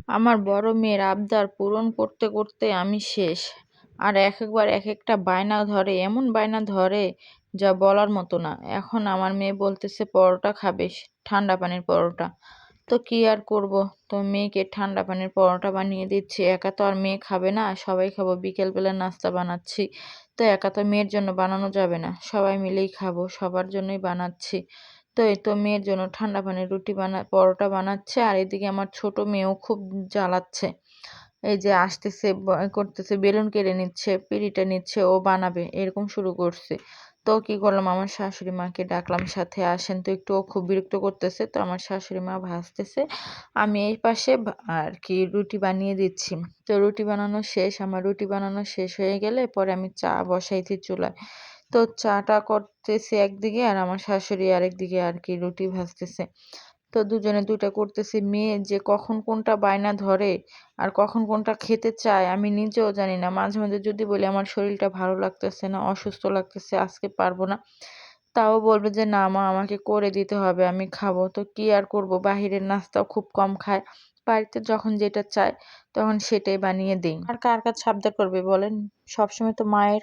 আমার বড় মেয়ের আবদার পূরণ করতে করতে আমি শেষ। আর একবার এক একটা বায়না ধরে, এমন বায়না ধরে যা বলার মতো না। এখন আমার মেয়ে বলতেছে পরোটা খাবে, ঠান্ডা পানির পরোটা। তো কি আর করব, তো মেয়েকে ঠান্ডা পানির পরোটা বানিয়ে দিচ্ছি। একা তো আর মেয়ে খাবে না, সবাই খাবো। বিকেল বেলা নাস্তা বানাচ্ছি, তো একা তো মেয়ের জন্য বানানো যাবে না, সবাই মিলেই খাবো, সবার জন্যই বানাচ্ছি। তো এই তো মেয়ের জন্য ঠান্ডা পানির পরোটা বানাচ্ছে, আর এদিকে আমার ছোট মেয়েও খুব জ্বালাচ্ছে। এই যে আসতেছে, করতেছে, বেলুন কেড়ে নিচ্ছে, পিঁড়িটা নিচ্ছে, ও বানাবে এরকম শুরু করছে। তো কি করলাম, আমার শাশুড়ি মাকে ডাকলাম সাথে, আসেন তো একটু। ও খুব বিরক্ত করতেছে, তো আমার শাশুড়ি মা ভাজতেছে, আমি এই পাশে আর কি রুটি বানিয়ে দিচ্ছি। তো রুটি বানানো শেষ, আমার রুটি বানানো শেষ হয়ে গেলে পরে আমি চা বসাইছি চুলায়। তো চাটা করতেছি একদিকে, আর আমার শাশুড়ি আরেকদিকে আর কি রুটি ভাজতেছে। তো দুজনে দুইটা করতেছি। মেয়ে যে কখন কোনটা বায়না ধরে আর কখন কোনটা খেতে চায় আমি নিজেও জানি না। মাঝে মাঝে যদি বলি আমার শরীরটা ভালো লাগতেছে না, অসুস্থ লাগতেছে, আজকে পারবো না, তাও বলবে যে না মা, আমাকে করে দিতে হবে, আমি খাবো। তো কি আর করব, বাহিরের নাস্তাও খুব কম খায়। বাড়িতে যখন যেটা চায় তখন সেটাই বানিয়ে দিই। আর কার কাছে আবদার করবে বলেন? সবসময় তো মায়ের